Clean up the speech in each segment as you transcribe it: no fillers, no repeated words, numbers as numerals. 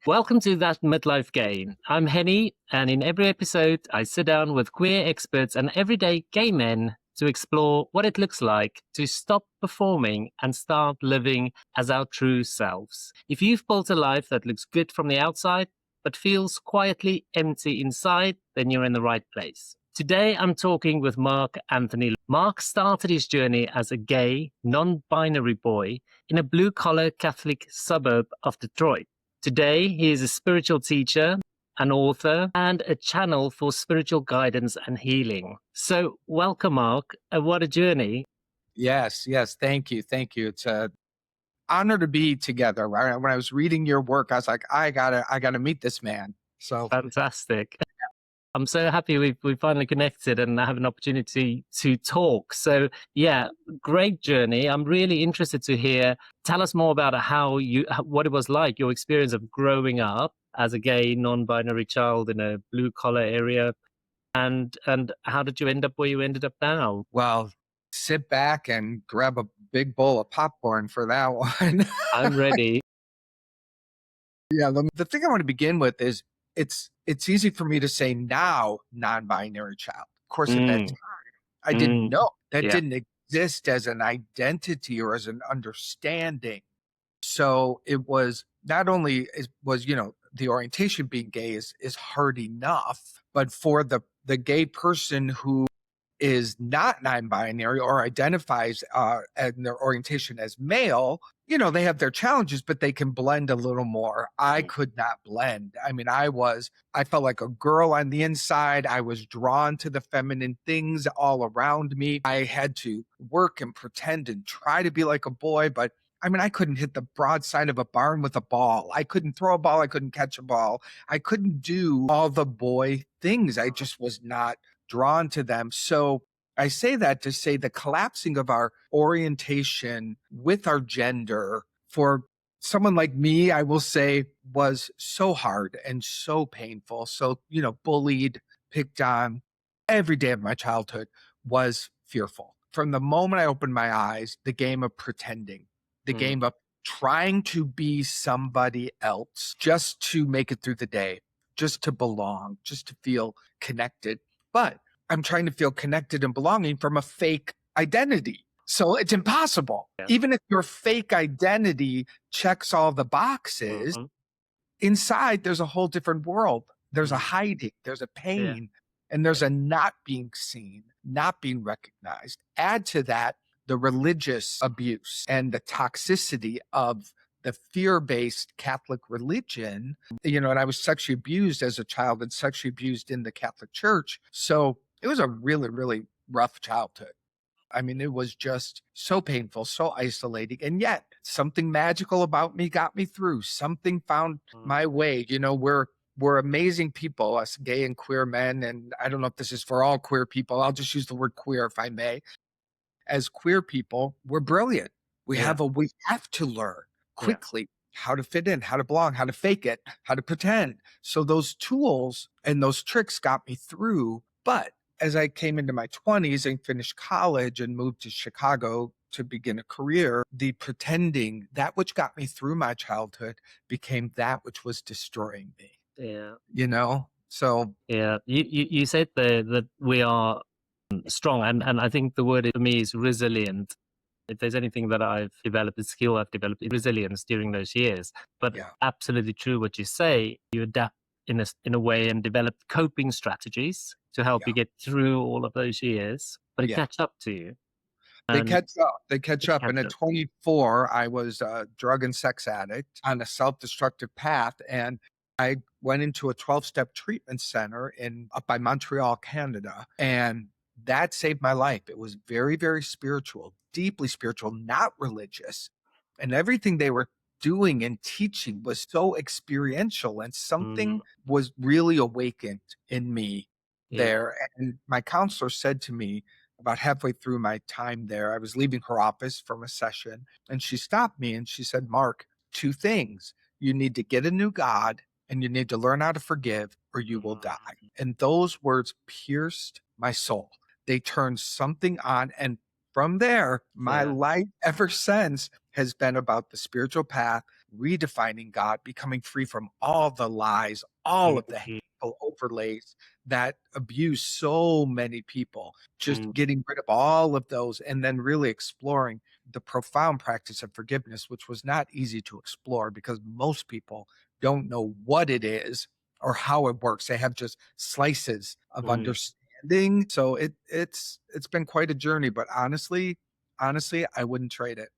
Welcome to That Midlife Game. I'm Henny, and in every episode, I sit down with queer experts and everyday gay men to explore what it looks like to stop performing and start living as our true selves. If you've built a life that looks good from the outside, but feels quietly empty inside, then you're in the right place. Today, I'm talking with Mark Anthony. Mark started his journey as a gay, non binary boy in a blue collar Catholic suburb of Detroit. Today, he is a spiritual teacher, an author, and a channel for spiritual guidance and healing. So, welcome, Mark. What a journey. Yes. Thank you. It's a honor to be together. When I was reading your work, I was like, I gotta meet this man. So Fantastic. I'm so happy we finally connected and have an opportunity to talk. So yeah, great journey. I'm really interested to hear. Tell us more about what it was like, your experience of growing up as a gay, non-binary child in a blue collar area, and how did you end up where you ended up now? well, sit back and grab a big bowl of popcorn for that one. I'm ready. The thing I want to begin with is it's easy for me to say now non-binary child. Of course, at that Mm, time, I didn't mm, know that yeah. didn't exist as an identity or as an understanding. So it was not only was the orientation being gay is hard enough, but for the gay person who is not non-binary or identifies in their orientation as male, they have their challenges, but they can blend a little more. I could not blend. I mean, I felt like a girl on the inside. I was drawn to the feminine things all around me. I had to work and pretend and try to be like a boy, but I mean, I couldn't hit the broadside of a barn with a ball. I couldn't throw a ball. I couldn't catch a ball. I couldn't do all the boy things. I just was not drawn to them. So I say that to say the collapsing of our orientation with our gender for someone like me, I will say, was so hard and so painful. So, bullied, picked on every day of my childhood was fearful. From the moment I opened my eyes, the game of pretending, the Mm, game of trying to be somebody else just to make it through the day, just to belong, just to feel connected. But I'm trying to feel connected and belonging from a fake identity. So it's impossible. yeah. Even if your fake identity checks all the boxes, Mhm, inside there's a whole different world. There's a mm, hiding, there's a yeah. pain, and there's a not being seen, not being recognized. Add to that the religious abuse and the toxicity of the fear-based Catholic religion, and I was sexually abused as a child and sexually abused in the Catholic Church. So it was a really, really rough childhood. I mean, it was just so painful, so isolating. And yet something magical about me got me through. Something found Mm, my way. We're amazing people, us gay and queer men. And I don't know if this is for all queer people. I'll just use the word queer if I may. As queer people, we're brilliant. yeah. We have to learn Yeah. quickly how to fit in, how to belong, how to fake it, how to pretend. So those tools and those tricks got me through. But as I came into my 20s and finished college and moved to Chicago to begin a career, the pretending, that which got me through my childhood, became that which was destroying me, Yeah. So Yeah. You said there that we are strong, and I think the word for me is resilient. If there's anything that I've developed, a skill I've developed, is resilience during those years. But yeah, absolutely true what you say. You adapt in a way and develop coping strategies to help yeah, you get through all of those years. But it yeah. catch up to you, They and catch up. They catch it up. catch And at up. 24, I was a drug and sex addict on a self-destructive path. And I went into a 12-step treatment center up by Montreal, Canada. And that saved my life. It was very, very spiritual, deeply spiritual, not religious. And everything they were doing and teaching was so experiential, and Mm, something was really awakened in me yeah. there. And my counselor said to me, about halfway through my time there, I was leaving her office from a session, and she stopped me and she said, Mark, two things. You need to get a new God, and you need to learn how to forgive, or you will die. Mm, And those words pierced my soul. They turned something on. And from there, my yeah. life ever since has been about the spiritual path, redefining God, becoming free from all the lies, all of the mm, hateful overlays that abuse so many people, just mm, getting rid of all of those and then really exploring the profound practice of forgiveness, which was not easy to explore because most people don't know what it is or how it works. They have just slices of mm. understanding. So it's been quite a journey, but honestly, I wouldn't trade it.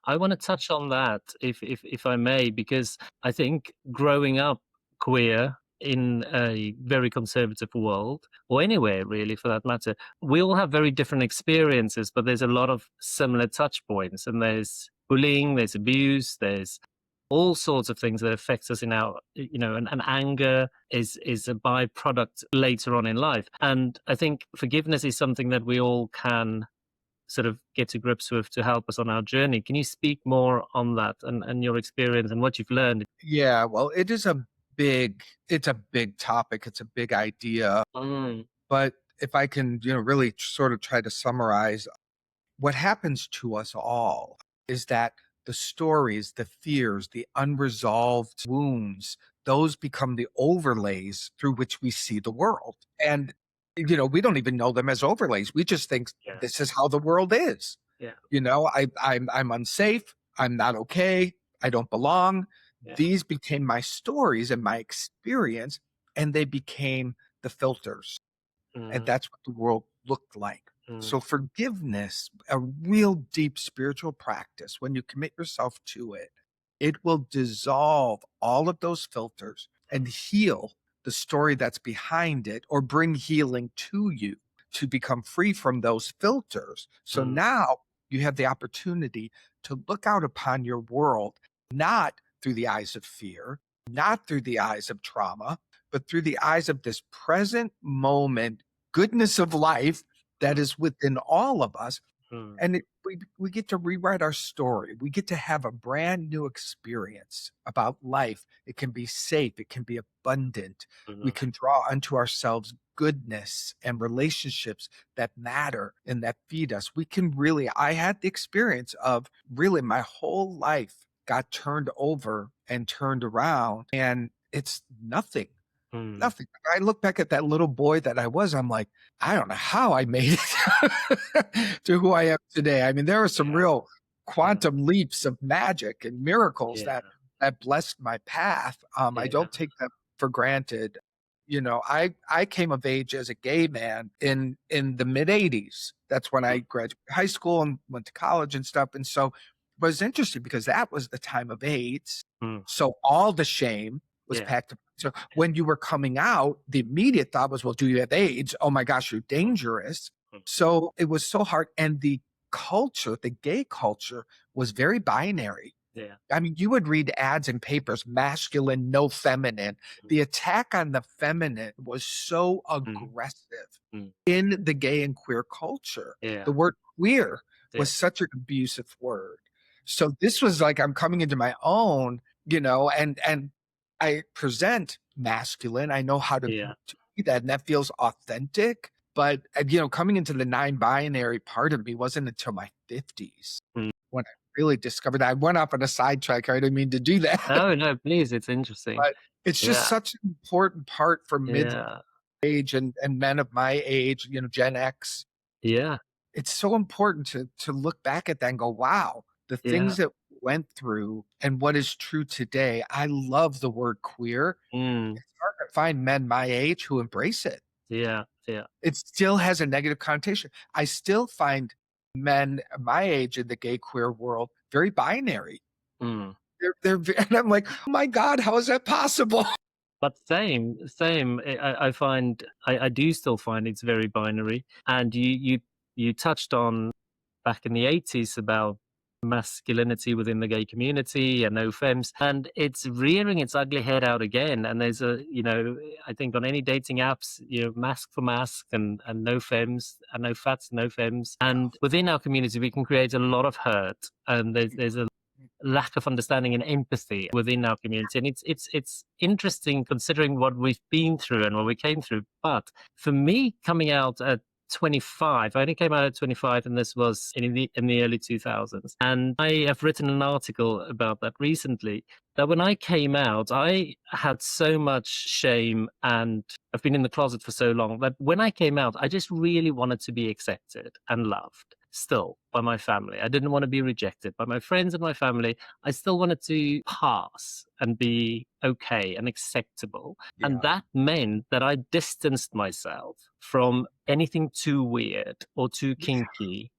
I want to touch on that, if I may, because I think growing up queer in a very conservative world, or anywhere really for that matter, we all have very different experiences, but there's a lot of similar touch points. And there's bullying, there's abuse, there's all sorts of things that affects us in our, and anger is a byproduct later on in life. And I think forgiveness is something that we all can sort of get to grips with to help us on our journey. Can you speak more on that and your experience and what you've learned? Yeah, well, it's a big topic. It's a big idea. Mm, But if I can, really sort of try to summarize what happens to us all is that the stories, the fears, the unresolved wounds, those become the overlays through which we see the world. And, we don't even know them as overlays. We just think yeah, this is how the world is. yeah, I'm unsafe. I'm not okay. I don't belong. yeah. These became my stories and my experience, and they became the filters. And Mm, that's what the world looked like. mm, So forgiveness, a real deep spiritual practice, when you commit yourself to it, it will dissolve all of those filters and heal the story that's behind it or bring healing to you to become free from those filters. So mm, now you have the opportunity to look out upon your world, not through the eyes of fear, not through the eyes of trauma, but through the eyes of this present moment goodness of life that mm, is within all of us. mm, And we get to rewrite our story. We get to have a brand new experience about life. It can be safe. It can be abundant. We mm, can draw unto ourselves goodness and relationships that matter and that feed us. I had the experience of really my whole life got turned over and turned around, and it's nothing. mm. Nothing. I look back at that little boy that I was, I'm like, I don't know how I made it to who I am today. I mean, there are some Yeah, real yeah, quantum leaps of magic and miracles yeah, that blessed my path. I yeah. don't take them for granted. I came of age as a gay man in the mid 80s. That's when I Mm, graduated high school and went to college and stuff. And so it was interesting because that was the time of AIDS. mm, So all the shame was yeah, packed. So when you were coming out, the immediate thought was, well, do you have AIDS? Oh my gosh, you're dangerous. mm, So it was so hard. And the culture, the gay culture, was very binary. yeah, I mean, you would read ads in papers, masculine, no feminine. mm, The attack on the feminine was so mm, aggressive mm, in the gay and queer culture. yeah, The word queer yeah, was such an abusive word. So this was like I'm coming into my own, and I present masculine. I know how yeah, to be that, and that feels authentic. But coming into the non-binary part of me wasn't until my 50s mm. when I really discovered that. I went off on a sidetrack. I didn't mean to do that, No, no, please, it's interesting. but it's just Yeah, such an important part for yeah, mid-age and men of my age, Gen X. yeah, It's so important to look back at that and go, wow, the yeah, things that we went through and what is true today. I love the word queer. mm, It's hard to find men my age who embrace it. yeah, yeah, It still has a negative connotation. I still find men my age in the gay queer world very binary. mm. And I'm like, oh my God, how is that possible? But same. I find I do still find it's very binary. And you touched on back in the 80s about masculinity within the gay community and no femmes, and it's rearing its ugly head out again. And there's I think on any dating apps, mask for mask and no femmes and no fats, no femmes. And within our community, we can create a lot of hurt, and there's a lack of understanding and empathy within our community. And it's interesting considering what we've been through and what we came through. But for me, coming out at 25. I only came out at 25, and this was in the early 2000s. And I have written an article about that recently. That when I came out, I had so much shame, and I've been in the closet for so long that when I came out, I just really wanted to be accepted and loved still by my family. I didn't want to be rejected by my friends and my family. I still wanted to pass and be okay and acceptable. And Yeah. that meant that I distanced myself from anything too weird or too kinky,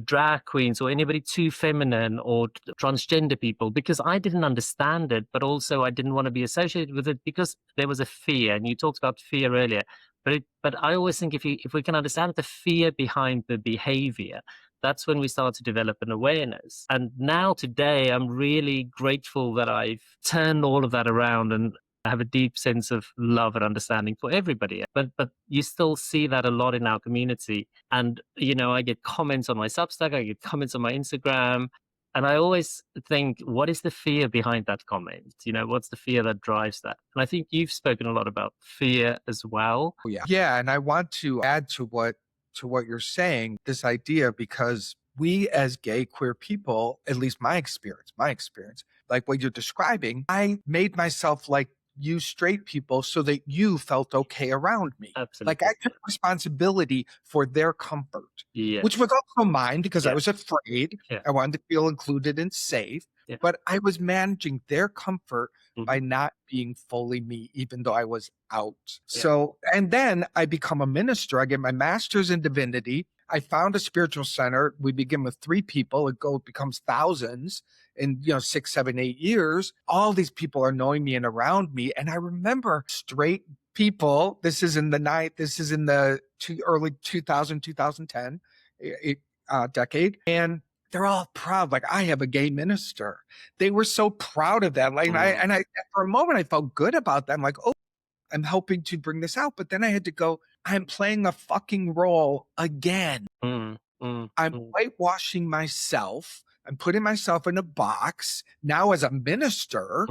drag queens or anybody too feminine or transgender people, because I didn't understand it, but also I didn't want to be associated with it because there was a fear. And you talked about fear earlier. But I always think if we can understand the fear behind the behavior, that's when we start to develop an awareness. And now today, I'm really grateful that I've turned all of that around and I have a deep sense of love and understanding for everybody. But you still see that a lot in our community. And, I get comments on my Substack, I get comments on my Instagram. And I always think, what is the fear behind that comment? What's the fear that drives that? And I think you've spoken a lot about fear as well. Oh, yeah. Yeah. And I want to add to what you're saying, this idea, because we as gay queer people, at least my experience, like what you're describing, I made myself like you straight people so that you felt okay around me. Absolutely. Like I took responsibility for their comfort, Yes. which was also mine because I Yeah. was afraid. Yeah. I wanted to feel included and safe. Yeah. But I was managing their comfort by Mhm. not being fully me, even though I was out. Yeah. So, and then I become a minister. I get my master's in divinity. I found a spiritual center. We begin with 3 people. It becomes thousands in 6, 7, 8 years. All these people are knowing me and around me. And I remember straight people. This is in the early 2000, 2010 decade. And they're all proud. Like, I have a gay minister. They were so proud of that. Like, I for a moment I felt good about them. Like, oh, I'm helping to bring this out. But then I had to go, I'm playing a fucking role again. I'm whitewashing myself. I'm putting myself in a box now as a minister.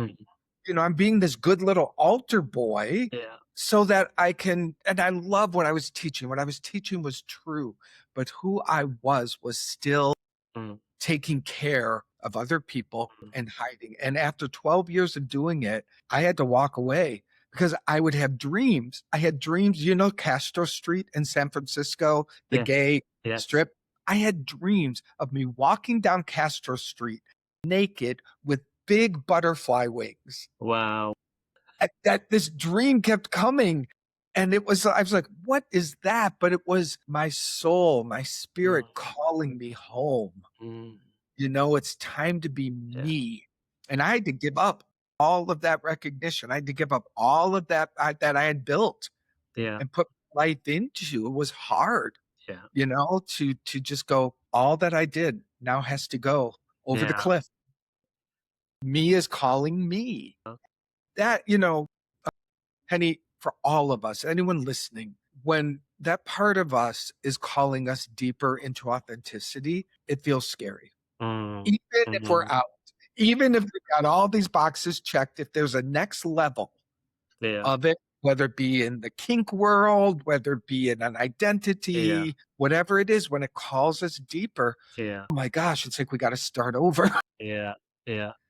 I'm being this good little altar boy. Yeah. So that I can, and I love what I was teaching. What I was teaching was true, but who I was still taking care of other people and hiding. And after 12 years of doing it, I had to walk away because I would have dreams. I had dreams, Castro Street in San Francisco, the gay strip. I had dreams of me walking down Castro Street naked with big butterfly wings. Wow. That this dream kept coming. And I was like, what is that? But it was my soul, my spirit calling me home. It's time to be me. And I had to give up all of that recognition. I had to give up all of that that I had built and put life into. It was hard, to just go, all that I did now has to go over the cliff. Me is calling me. That, Henny, for all of us, anyone listening, when that part of us is calling us deeper into authenticity, it feels scary. Even if we're out, even if we've got all these boxes checked, if there's a next level of it, whether it be in the kink world, whether it be in an identity, whatever it is, when it calls us deeper, oh my gosh, it's like we got to start over. Yeah,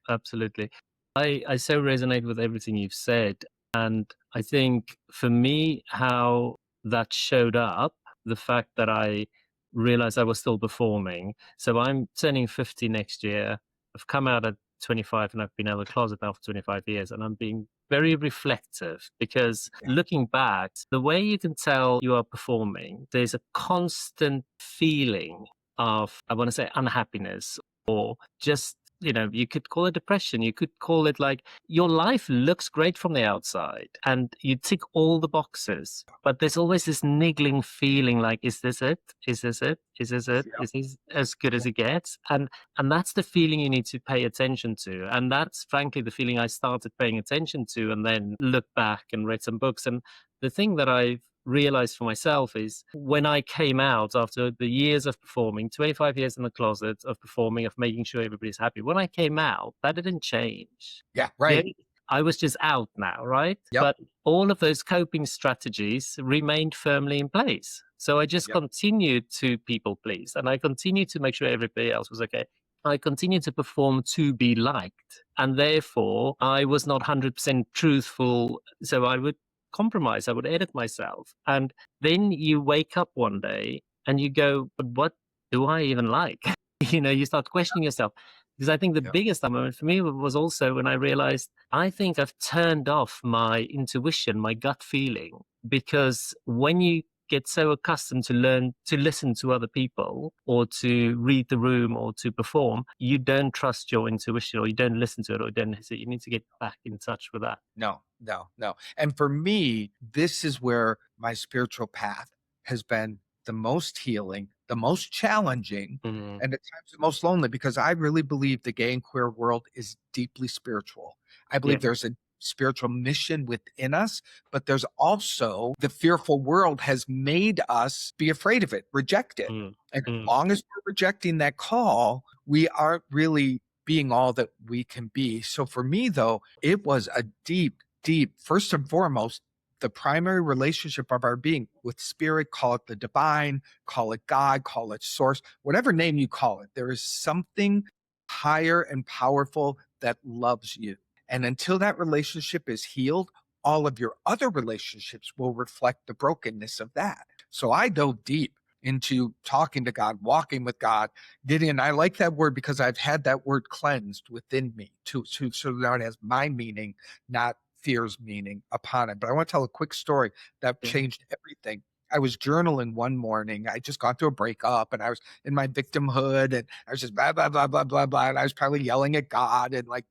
absolutely. I so resonate with everything you've said. And I think for me, how that showed up, the fact that I realized I was still performing. So I'm turning 50 next year. I've come out at 25 and I've been out of the closet now for 25 years. And I'm being very reflective because looking back, the way you can tell you are performing, there's a constant feeling of, I want to say, unhappiness or just, you could call it depression. You could call it like your life looks great from the outside and you tick all the boxes, but there's always this niggling feeling like, is this it? Is this it? Is this it? Is this as good as it gets? And that's the feeling you need to pay attention to. And that's frankly the feeling I started paying attention to and then looked back and read some books. And the thing that I've realized for myself is when I came out after the years of performing, 25 years in the closet of performing, of making sure everybody's happy, when I came out, that didn't change. Yeah, right. I was just out now, right? Yep. But all of those coping strategies remained firmly in place. So I just Yep. continued to people please, and I continued to make sure everybody else was okay. I continued to perform to be liked, and therefore I was not 100% truthful. So I would compromise, I would edit myself. And then you wake up one day and you go, but what do I even like? You start questioning yourself. Because I think the Yep. biggest moment for me was also when I realized I think I've turned off my intuition, my gut feeling. Because when you get so accustomed to learn to listen to other people or to read the room or to perform, you don't trust your intuition or you don't listen to it or you need to get back in touch with that. No, no, no. And for me, this is where my spiritual path has been the most healing, the most challenging, Mm, and at times the most lonely, because I really believe the gay and queer world is deeply spiritual. I yeah. believe there's a spiritual mission within us, but there's also the fearful world has made us be afraid of it, reject it. Mm, And as mm, long as we're rejecting that call, we aren't really being all that we can be. So for me, though, it was a deep, deep, first and foremost, the primary relationship of our being with spirit, call it the divine, call it God, call it source, whatever name you call it. There is something higher and powerful that loves you. And until that relationship is healed, all of your other relationships will reflect the brokenness of that. So I dove deep into talking to God, walking with God, Gideon. I like that word because I've had that word cleansed within me so now it has my meaning, not fear's meaning upon it. But I want to tell a quick story that yeah. changed everything. I was journaling one morning. I just gone through a breakup and I was in my victimhood and I was just blah, blah, blah, blah, blah, blah. And I was probably yelling at God and like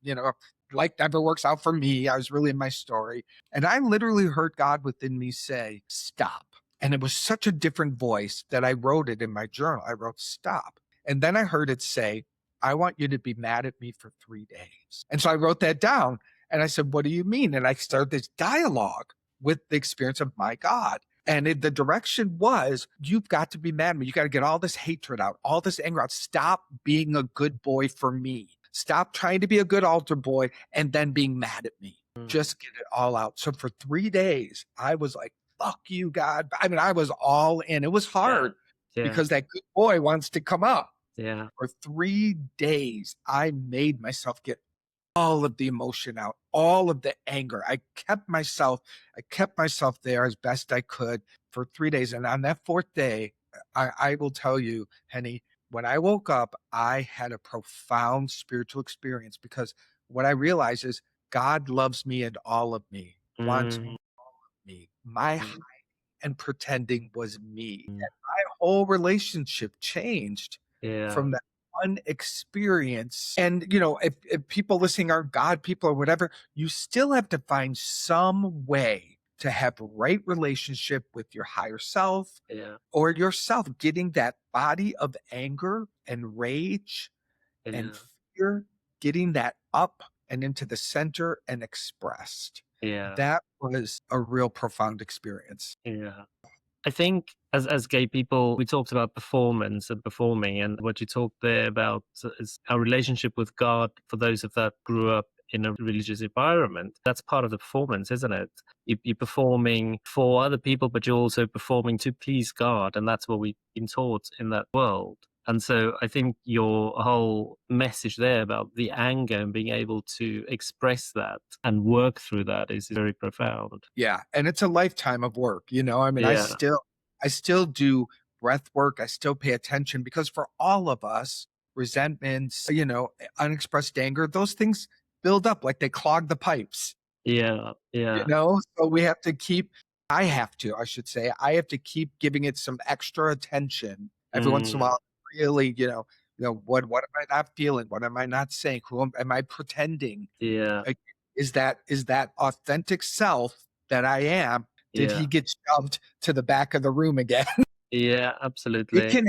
never works out for me. I was really in my story. And I literally heard God within me say, stop. And it was such a different voice that I wrote it in my journal. I wrote, stop. And then I heard it say, I want you to be mad at me for 3 days. And so I wrote that down and I said, what do you mean? And I started this dialogue with the experience of my God. And the direction was, you've got to be mad at me. You got to get all this hatred out, all this anger out. Stop being a good boy for me. Stop trying to be a good altar boy and then being mad at me. Mm, Just get it all out. So for 3 days, I was like, fuck you, God. I mean, I was all in. It was yeah. hard Yeah. because that good boy wants to come up. Yeah. For 3 days, I made myself get all of the emotion out, all of the anger. I kept myself there as best I could for 3 days. And on that fourth day, I will tell you, Henny, when I woke up, I had a profound spiritual experience because what I realized is God loves me and all of me, wants Mm, me. My mm, and pretending was me. mm, And my whole relationship changed yeah. from that one experience. And, if people listening are God people or whatever, you still have to find some way to have right relationship with your higher self Yeah. or yourself, getting that body of anger and rage and Yeah. fear, getting that up and into the center and expressed. Yeah. That was a real profound experience. Yeah. I think as gay people, we talked about performance and performing, and what you talked there about is our relationship with God for those of that grew up in a religious environment. That's part of the performance, isn't it? You're performing for other people, but you're also performing to please God, and that's what we've been taught in that world. And so I think your whole message there about the anger and being able to express that and work through that is very profound. Yeah, and it's a lifetime of work, I mean, I Yeah. still do breath work, I still pay attention because for all of us, resentments, unexpressed anger, those things build up like they clog the pipes, Yeah. Yeah. So we have to I should say, I have to keep giving it some extra attention every once in a Mm, while, really, what am I not feeling? What am I not saying? Am I pretending? yeah, Like, is that authentic self that I am, did yeah, he get shoved to the back of the room again? yeah, It absolutely. can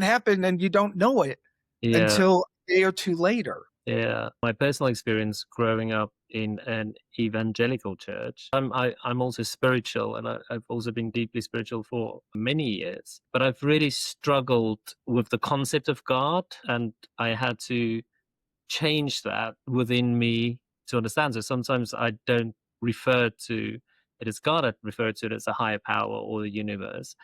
happen and you don't know it Yeah, until a day or two later. yeah. My personal experience growing up in an evangelical church, I'm also spiritual, and I've also been deeply spiritual for many years. But I've really struggled with the concept of God, and I had to change that within me to understand. So sometimes I don't refer to it as God, I refer to it as a higher power or the universe.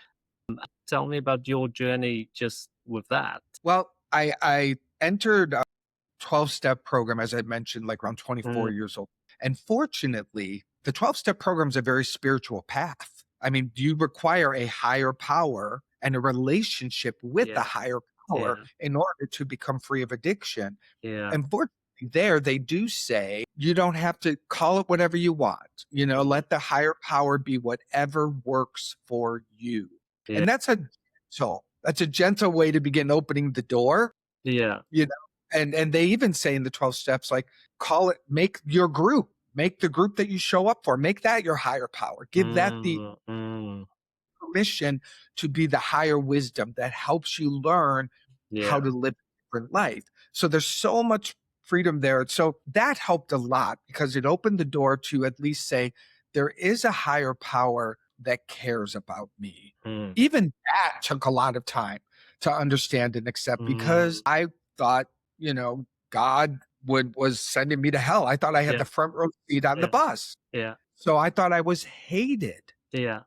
Tell me about your journey just with that. Well, I entered a 12-step program, as I mentioned, like around 24 Mm, years old. And fortunately, the 12-step program is a very spiritual path. I mean, you require a higher power and a relationship with the yeah, higher yeah, power in order to become free of addiction. yeah. And fortunately, there they do say you don't have to call it whatever you want. Let the higher power be whatever works for you. Yeah, And that's a gentle way to begin opening the door, yeah. you know. And they even say in the 12 steps, like, call it, make your group, make the group that you show up for, make that your higher power. Give that the Mm, mm, permission to be the higher wisdom that helps you learn how yeah. to live a different life. So there's so much freedom there. So that helped a lot because it opened the door to at least say, there is a higher power that cares about me. Mm, Even that took a lot of time to understand and accept because mm, I thought, God was sending me to hell. I thought I had yeah, the front row seat on the yeah, bus. yeah, So I thought I was hated yeah,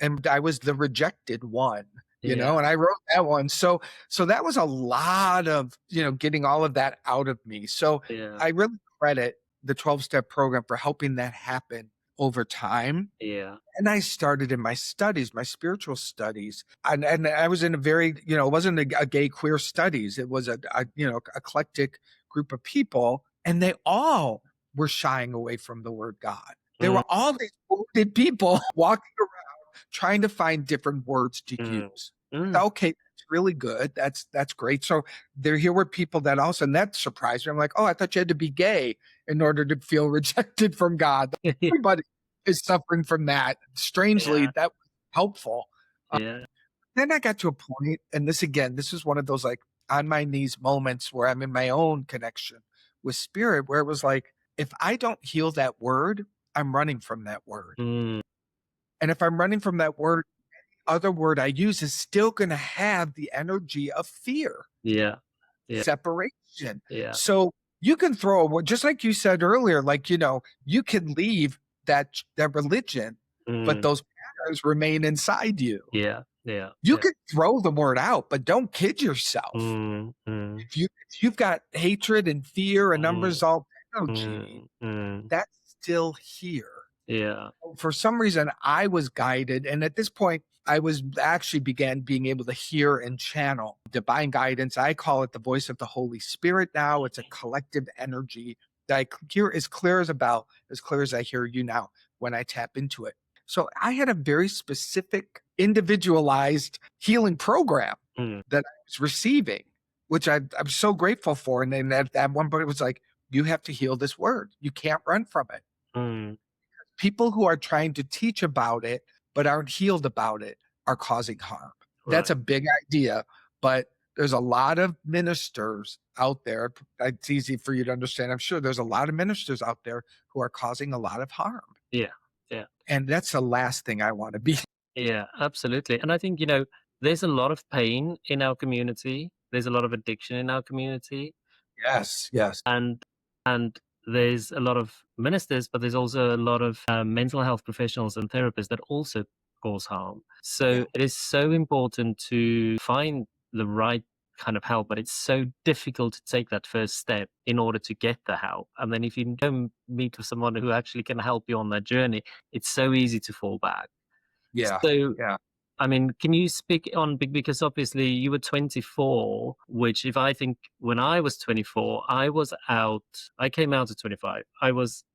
and I was the rejected one, yeah, and I wrote that one. So that was a lot of, getting all of that out of me. So yeah, I really credit the 12-step program for helping that happen over time. yeah. And I started in my studies, my spiritual studies. And I was in a very, it wasn't a gay queer studies. It was a eclectic group of people, and they all were shying away from the word God. There Mm, were all these wounded people walking trying to find different words to mm, use. mm. Okay, that's really good. That's great. So here were people that also, and that surprised me. I'm like, oh, I thought you had to be gay in order to feel rejected from God. Everybody is suffering from that. Strangely, Yeah, that was helpful. Uh, yeah. then I got to a point, and this is one of those like on my knees moments where I'm in my own connection with spirit, where it was like, if I don't heal that word, I'm running from that word. Mm, And if I'm running from that word, other word I use is still going to have the energy of fear, yeah, yeah, separation. yeah. So you can throw a word, just like you said earlier, like, you can leave that religion, but Mm, those patterns remain inside you. yeah, yeah, You yeah. can throw the word out, but don't kid yourself. Mm, mm, If you've got hatred and fear and mm, unresolved energy, mm, mm. that's still here. Yeah. For some reason I was guided, and at this point I was actually began being able to hear and channel divine guidance. I call it the voice of the Holy Spirit now. It's a collective energy that I hear as clear as a bell, as clear as I hear you now when I tap into it. So I had a very specific individualized healing program Mm, that I was receiving, which I'm so grateful for. And then at one point it was like, you have to heal this word, you can't run from it. mm. People who are trying to teach about it but aren't healed about it are causing harm. That's Right. a big idea, but there's a lot of ministers out there. It's easy for you to understand. I'm sure there's a lot of ministers out there who are causing a lot of harm. Yeah, yeah, And that's the last thing I want to be. yeah, absolutely. And I think, there's a lot of pain in our community. There's a lot of addiction in our community. Yes, yes. And and there's a lot of ministers, but there's also a lot of mental health professionals and therapists that also cause harm. Yeah. So it is so important to find the right kind of help, but it's so difficult to take that first step in order to get the help. And then if you don't meet with someone who actually can help you on that journey, it's so easy to fall back. Yeah. So Yeah. I mean, can you speak on because obviously you were 24, which if I think when I was 24, I came out at 25.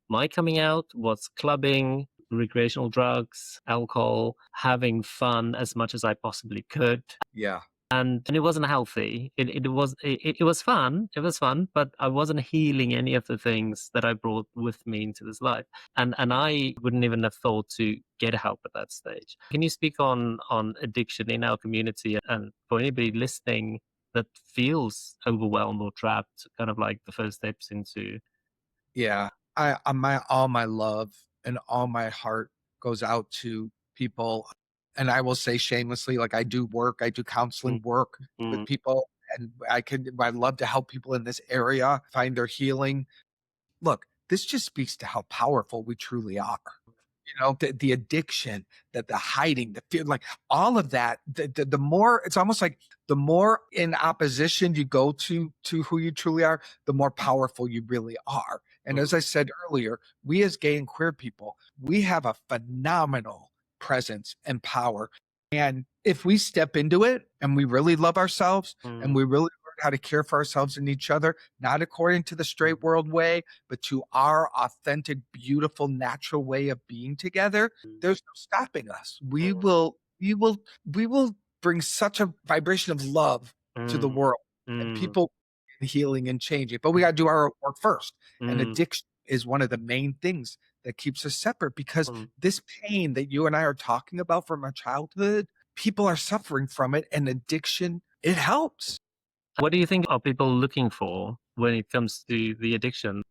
My coming out was clubbing, recreational drugs, alcohol, having fun as much as I possibly could, Yeah. and it wasn't healthy. It was fun. It was fun, but I wasn't healing any of the things that I brought with me into this life. And I wouldn't even have thought to get help at that stage. Can you speak on addiction in our community, and for anybody listening that feels overwhelmed or trapped, kind of like the first steps into. Yeah. All my love and all my heart goes out to people. And I will say shamelessly, like I do Mm, counseling work with mm, people, and I'd love to help people in this area find their healing. Look, this just speaks to how powerful we truly are. The addiction, the hiding, the fear, like all of that, the more, it's almost like the more in opposition you go to who you truly are, the more powerful you really are. And as I said earlier, we as gay and queer people, we have a phenomenal presence and power. And if we step into it and we really love ourselves and we really learn how to care for ourselves and each other, not according to the straight world way, but to our authentic, beautiful, natural way of being together, there's no stopping us. We will bring such a vibration of love to the world, and people healing and changing. But we got to do our work first. And addiction is one of the main things that keeps us separate, because this pain that you and I are talking about from our childhood, people are suffering from it, and addiction, it helps. What do you think are people looking for when it comes to the addiction?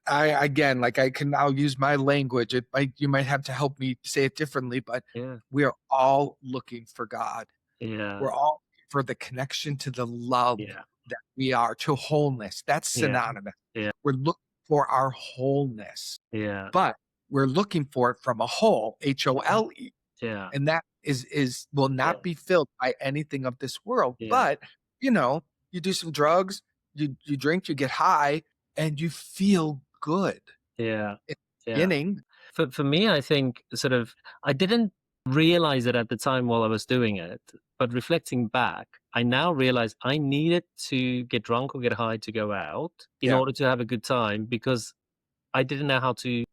Again, like I can now use my language. You might have to help me say it differently, but Yeah. we are all looking for God. Yeah. We're all looking for the connection to the love Yeah. that we are, to wholeness. That's Yeah. synonymous. Yeah. We're looking for our wholeness, Yeah. but we're looking for it from a whole, HOLE. Yeah. And that will not be filled by anything of this world. Yeah. But, you do some drugs, you drink, you get high, and you feel good. Yeah. In the Yeah. beginning. For me, I think sort of I didn't realize it at the time while I was doing it, but reflecting back, I now realize I needed to get drunk or get high to go out in Yeah. order to have a good time, because I didn't know how to.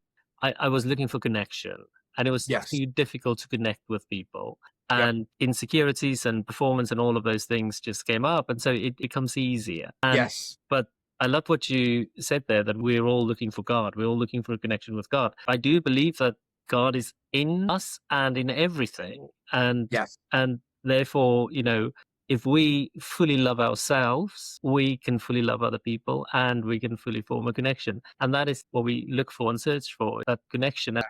I was looking for connection, and it was Yes. too difficult to connect with people. Yep. And insecurities and performance and all of those things just came up, and so it becomes easier. Yes. But I love what you said there, that we're all looking for God. We're all looking for a connection with God. I do believe that God is in us and in everything. Yes. And therefore, if we fully love ourselves, we can fully love other people and we can fully form a connection. And that is what we look for and search for, that connection.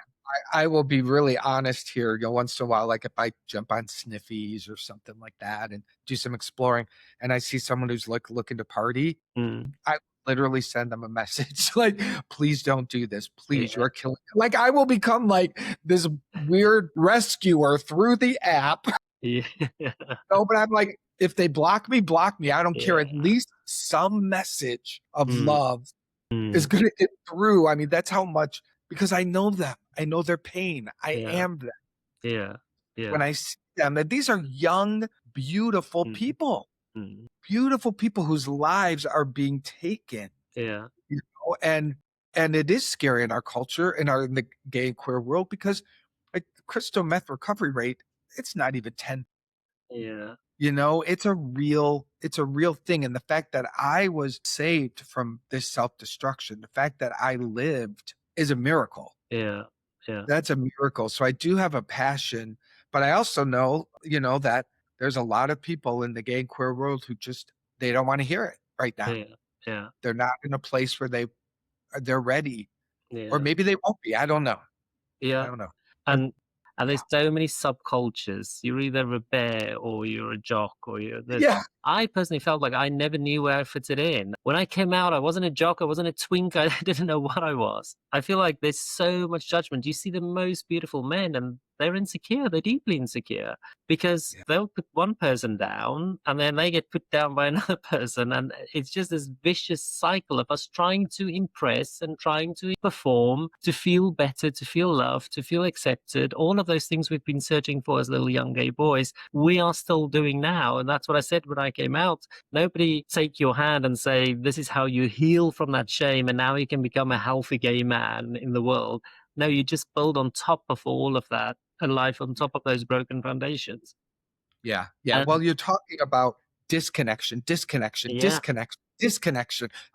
I will be really honest here. Once in a while, like if I jump on Sniffies or something like that and do some exploring, and I see someone who's like looking to party, I literally send them a message like, please don't do this. Please, Yeah. you're killing. Like I will become like this weird rescuer through the app. Yeah. No, but I'm like, if they block me, block me. I don't care. At Yeah. least some message of love is Mm. going to get through. I mean, that's how much, because I know them. I know their pain. I Yeah. am them. Yeah. Yeah. When I see them, that these are young, beautiful people, beautiful people whose lives are being taken. Yeah. And it is scary in our culture, in the gay and queer world, because like crystal meth recovery rate, it's not even 10. Yeah. It's a real thing. And the fact that I was saved from this self-destruction, the fact that I lived, is a miracle. Yeah. Yeah. That's a miracle. So I do have a passion, but I also know, that there's a lot of people in the gay and queer world who they don't want to hear it right now. Yeah. Yeah. They're not in a place where they're ready, Yeah. or maybe they won't be. I don't know. I Yeah. don't know. And there's so many subcultures. You're either a bear or you're a jock or Yeah. I personally felt like I never knew where I fitted in. When I came out, I wasn't a jock, I wasn't a twink, I didn't know what I was. I feel like there's so much judgment. You see the most beautiful men and they're insecure, they're deeply insecure, because they'll put one person down and then they get put down by another person. And it's just this vicious cycle of us trying to impress and trying to perform, to feel better, to feel loved, to feel accepted. All of those things we've been searching for as little young gay boys, we are still doing now. And that's what I said when I came out. Nobody take your hand and say, this is how you heal from that shame and now you can become a healthy gay man in the world. No, you just build on top of all of that a life on top of those broken foundations. Yeah. Yeah. Well, you're talking about disconnection,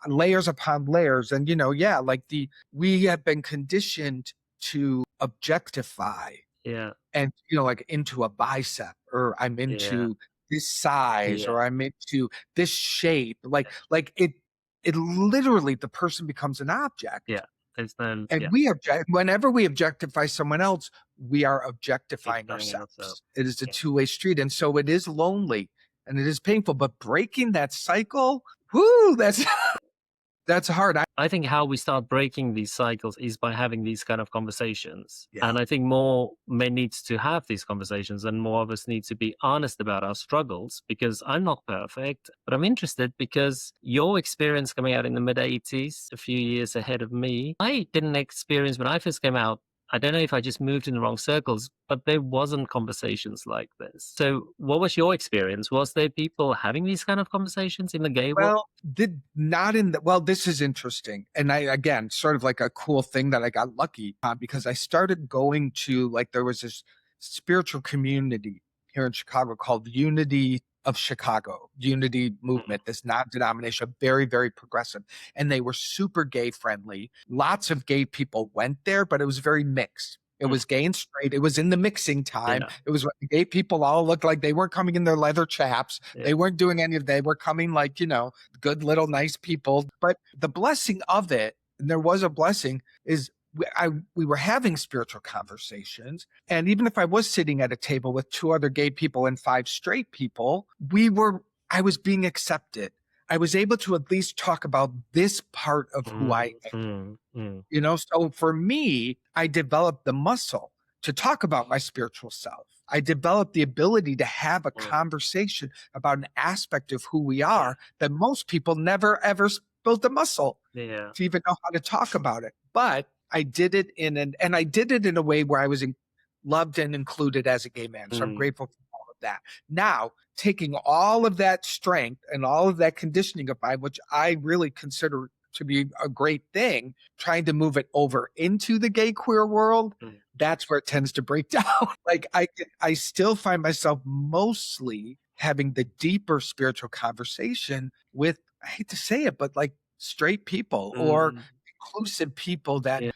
layers upon layers. And, like we have been conditioned to objectify. Yeah. And, like into a bicep, or I'm into this size, or I'm into this shape. Like it literally, the person becomes an object. Yeah. And whenever we objectify someone else, we are objectifying ourselves. It is a two-way street. And so it is lonely and it is painful, but breaking that cycle, that's That's hard. I think how we start breaking these cycles is by having these kind of conversations. Yeah. And I think more men needs to have these conversations, and more of us need to be honest about our struggles, because I'm not perfect, but I'm interested because your experience coming out in the mid 80s, a few years ahead of me, I didn't experience when I first came out. I don't know if I just moved in the wrong circles, but there wasn't conversations like this. So what was your experience? Was there people having these kind of conversations in the gay world? Well, did not in the well, this is interesting. And I again sort of like a cool thing that I got lucky on, because I started going to, like, there was this spiritual community here in Chicago called Unity of Chicago, Unity Movement, this non-denomination, very, very progressive. And they were super gay friendly. Lots of gay people went there, but it was very mixed. It was gay and straight. It was in the mixing time. Yeah. It was when the gay people all looked like they weren't coming in their leather chaps. Yeah. They weren't doing any of They were coming like, good little nice people. But the blessing of it, and there was a blessing, is we were having spiritual conversations. And even if I was sitting at a table with 2 other gay people and 5 straight people, I was being accepted. I was able to at least talk about this part of who I am. So for me, I developed the muscle to talk about my spiritual self. I developed the ability to have a conversation about an aspect of who we are that most people never ever built the muscle to even know how to talk about it. But I did it in a way where I was loved and included as a gay man. So I'm grateful for all of that. Now, taking all of that strength and all of that conditioning of mine, which I really consider to be a great thing, trying to move it over into the gay queer world, that's where it tends to break down. Like I still find myself mostly having the deeper spiritual conversation with, I hate to say it, but like straight people or inclusive people that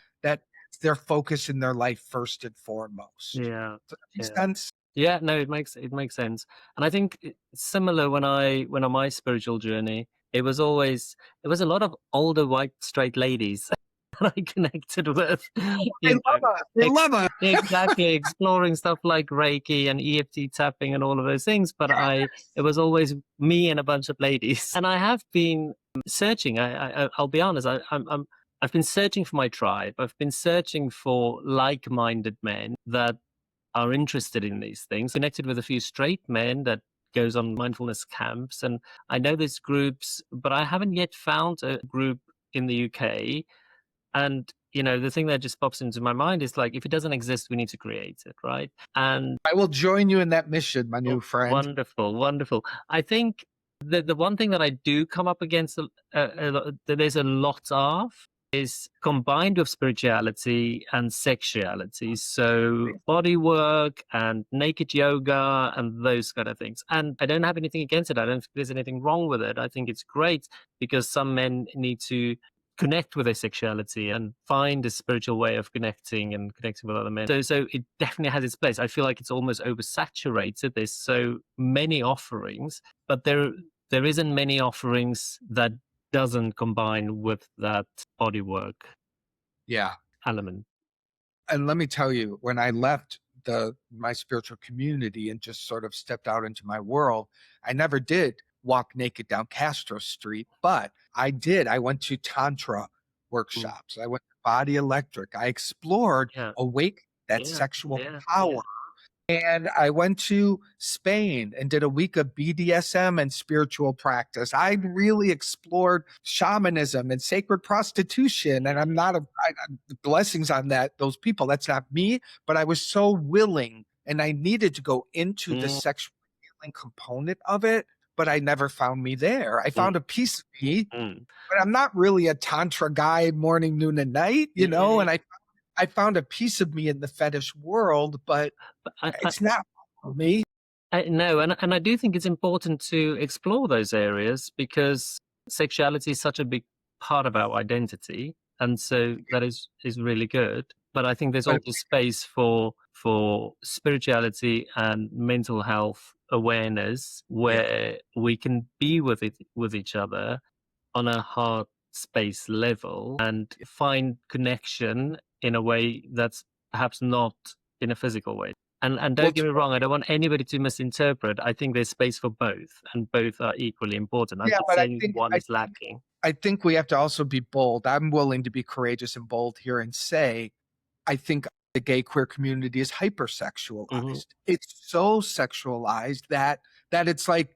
their focus in their life first and foremost. Yeah. Does that make sense? Yeah, no, it makes sense. And I think it's similar when I went on my spiritual journey. It was a lot of older white straight ladies that I connected with. They love us. They love us. Exactly, exploring stuff like Reiki and EFT tapping and all of those things. But it was always me and a bunch of ladies. And I have been searching. I'll be honest. I've been searching for my tribe. I've been searching for like-minded men that are interested in these things. Connected with a few straight men that goes on mindfulness camps, and I know there's groups, but I haven't yet found a group in the UK. And the thing that just pops into my mind is, like, if it doesn't exist, we need to create it, right? And I will join you in that mission, my new friend. Wonderful. I think the one thing that I do come up against that there's a lot of is combined with spirituality and sexuality. So body work and naked yoga and those kind of things. And I don't have anything against it. I don't think there's anything wrong with it. I think it's great, because some men need to connect with their sexuality and find a spiritual way of connecting with other men. So it definitely has its place. I feel like it's almost oversaturated. There's so many offerings, but there isn't many offerings that doesn't combine with that body work element. And let me tell you, when I left my spiritual community and just sort of stepped out into my world, I never did walk naked down Castro Street, but I did. I went to Tantra workshops. I went to Body Electric. I explored awake that sexual power. And I went to Spain and did a week of BDSM and spiritual practice. I really explored shamanism and sacred prostitution. And I'm not blessings on those people. That's not me, but I was so willing, and I needed to go into the sexual healing component of it, but I never found me there. I found a piece of me, but I'm not really a Tantra guy morning, noon, and night, and I found a piece of me in the fetish world, but it's not for me. No, and I do think it's important to explore those areas, because sexuality is such a big part of our identity, and so that is really good. But I think there's also space for spirituality and mental health awareness, where we can be with each other on a heart space level and find connection in a way that's perhaps not in a physical way. And Well, don't get me wrong, I don't want anybody to misinterpret. I think there's space for both, and both are equally important. I'm yeah, not but I saying think one I is lacking. I think we have to also be bold. I'm willing to be courageous and bold here and say, I think the gay queer community is Hmm. hypersexualized. It's so sexualized that it's like,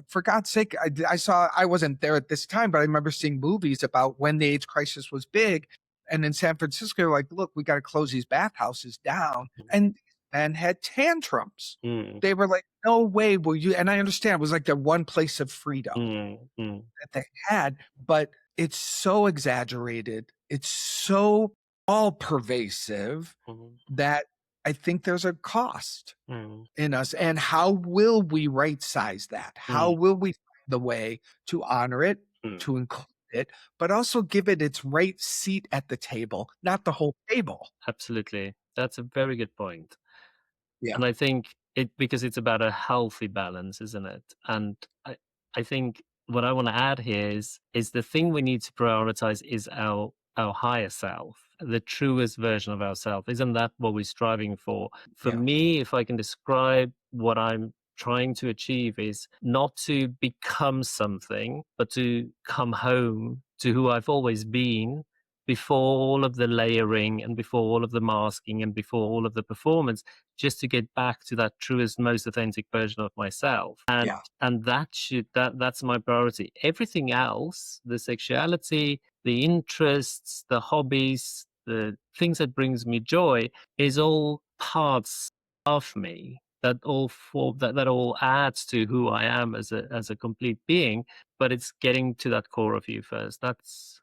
for God's sake, I wasn't there at this time, but I remember seeing movies about when the AIDS crisis was big. And in San Francisco, they're like, look, we got to close these bathhouses down. And men had tantrums. Mm, They were like, no way will you. And I understand it was like their one place of freedom mm, mm, that they had, but it's so exaggerated. It's so all pervasive mm, that I think there's a cost mm, in us. And how will we right size that? How mm, will we find the way to honor it, mm. to include it, but also give it its right seat at the table, not the whole table? Absolutely. That's a very good point. Yeah. And I think because it's about a healthy balance, isn't it? And I think what I want to add here is the thing we need to prioritize is our higher self, the truest version of ourselves. Isn't that what we're striving for? For Yeah. me, if I can describe what I'm trying to achieve is not to become something, but to come home to who I've always been before all of the layering and before all of the masking and before all of the performance, just to get back to that truest, most authentic version of myself. Yeah. And that's my priority. Everything else, the sexuality, the interests, the hobbies, the things that brings me joy, is all parts of me that all adds to who I am as a complete being. But it's getting to that core of you first. That's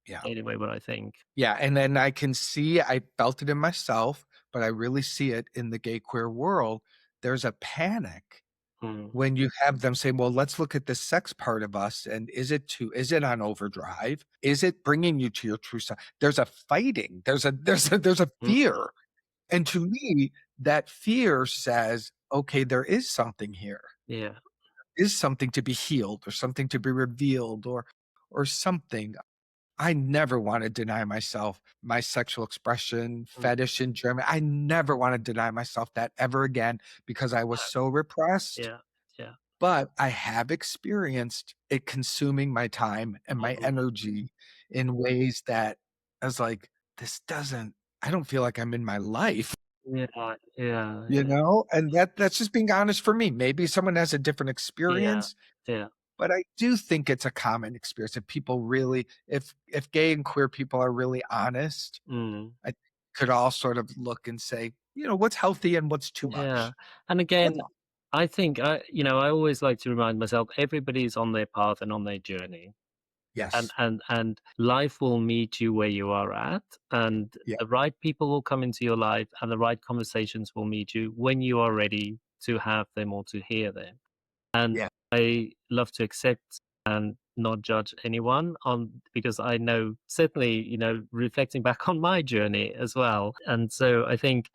Yeah. anyway what I think. Yeah. And then I can see, I felt it in myself, but I really see it in the gay queer world. There's a panic Mm, when you have them say, well, let's look at the sex part of us. And is it on overdrive? Is it bringing you to your true self? There's a fighting, there's a mm, fear. And to me, that fear says, okay, there is something here, yeah. is something to be healed or something to be revealed or something. I never want to deny myself my sexual expression, Mm, fetish in German. I never want to deny myself that ever again because I was so repressed. yeah. Yeah. But I have experienced it consuming my time and my Mhm. energy in ways that I was like, I don't feel like I'm in my life, Yeah, yeah, yeah, And that's just being honest for me. Maybe someone has a different yeah, experience, yeah. but I do think it's a common experience. If people really, if gay and queer people are really honest, Mm, I could all sort of look and say, what's healthy and what's too yeah. much. And That's again, all. I think I always like to remind myself everybody's on their path and on their journey. And Yes. life will meet you where you are at, and Yeah. the right people will come into your life, and the right conversations will meet you when you are ready to have them or to hear them. And Yeah. I love to accept and not judge anyone on, because I know, certainly, reflecting back on my journey as well. And so I think,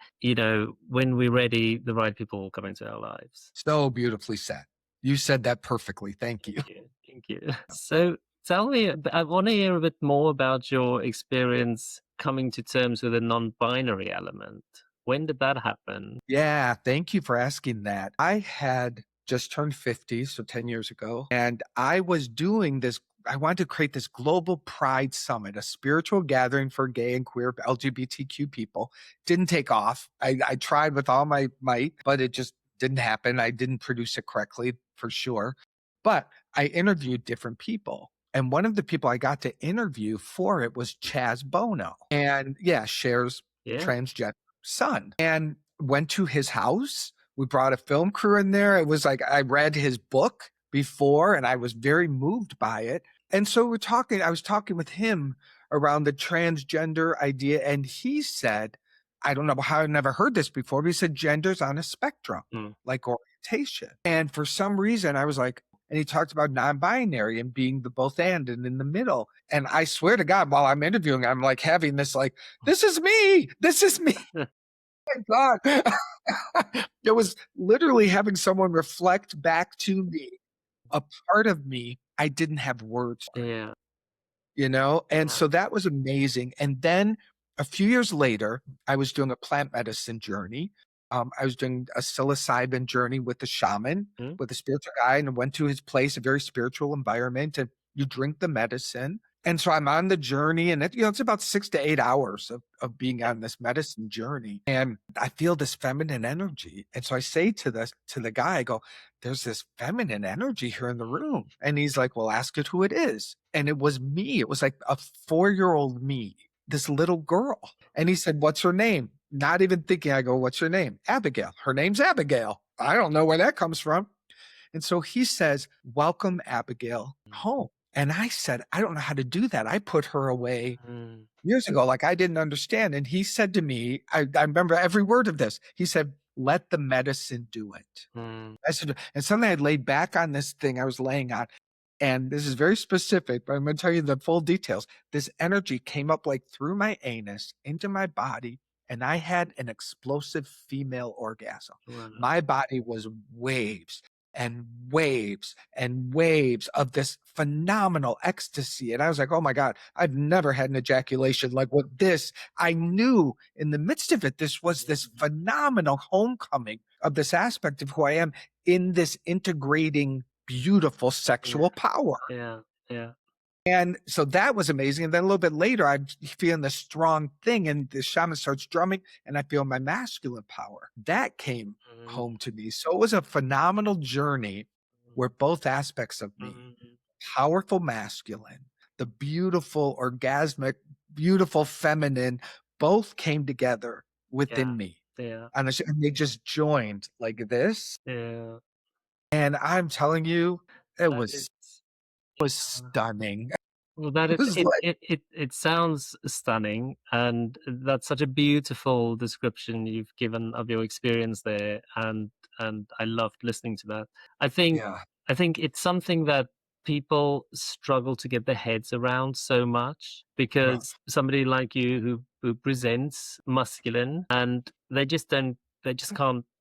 when we're ready, the right people will come into our lives. So beautifully said. You said that perfectly. Thank Thank you. you. Thank you. So tell me, I want to hear a bit more about your experience coming to terms with a non-binary element. When did that happen? Yeah, thank you for asking that. I had just turned 50, so 10 years ago, and I was doing this. I wanted to create this global pride summit, a spiritual gathering for gay and queer LGBTQ people. Didn't take off. I tried with all my might, but it just didn't happen. I didn't produce it correctly for sure. But I interviewed different people. And one of the people I got to interview for it was Chaz Bono. And yeah, shares Yeah. transgender son, and went to his house. We brought a film crew in there. It was like I read his book before and I was very moved by it. And so I was talking with him around the transgender idea. And he said, I don't know how I never heard this before, but he said gender's on a spectrum, Mm. like orientation. And for some reason, I was like, and he talked about non-binary and being the both and in the middle. And I swear to God, while I'm interviewing, I'm like having this like, this is me. This is me. God. It was literally having someone reflect back to me a part of me I didn't have words for, Yeah. And Yeah. so that was amazing. And then a few years later, I was doing a plant medicine journey. I was doing a psilocybin journey with the shaman, Mm. with a spiritual guy, and I went to his place, a very spiritual environment, and you drink the medicine. And so I'm on the journey, and it's about 6 to 8 hours of being on this medicine journey. And I feel this feminine energy. And so I say to the guy, I go, there's this feminine energy here in the room. And he's like, well, ask it who it is. And it was me. It was like a 4-year-old me, this little girl. And he said, what's her name? Not even thinking, I go, what's her name? Abigail. Her name's Abigail. I don't know where that comes from. And so he says, welcome Abigail home. And I said, I don't know how to do that. I put her away Mm. years ago, like I didn't understand. And he said to me, I remember every word of this. He said, let the medicine do it. Mm. I said, and suddenly I laid back on this thing I was laying on. And this is very specific, but I'm going to tell you the full details. This energy came up like through my anus into my body, and I had an explosive female orgasm. Wow. My body was waves and waves and waves of this phenomenal ecstasy. And I was like, oh my God, I've never had an ejaculation like what this. I knew in the midst of it, this was this phenomenal homecoming of this aspect of who I am in this integrating, beautiful sexual power. Yeah. Yeah. And so that was amazing. And then a little bit later, I'm feeling this strong thing, and the shaman starts drumming, and I feel my masculine power. That came home to me. So it was a phenomenal journey where both aspects of me, powerful masculine, the beautiful orgasmic, beautiful feminine, both came together within me. Yeah. And they just joined like this. Yeah. And I'm telling you, it That was is- stunning. Well, that It is was it, like, it sounds stunning, and that's such a beautiful description you've given of your experience there, and I loved listening to that. I think yeah, I think it's something that people struggle to get their heads around so much, because rough. somebody like you who presents masculine, and they just can't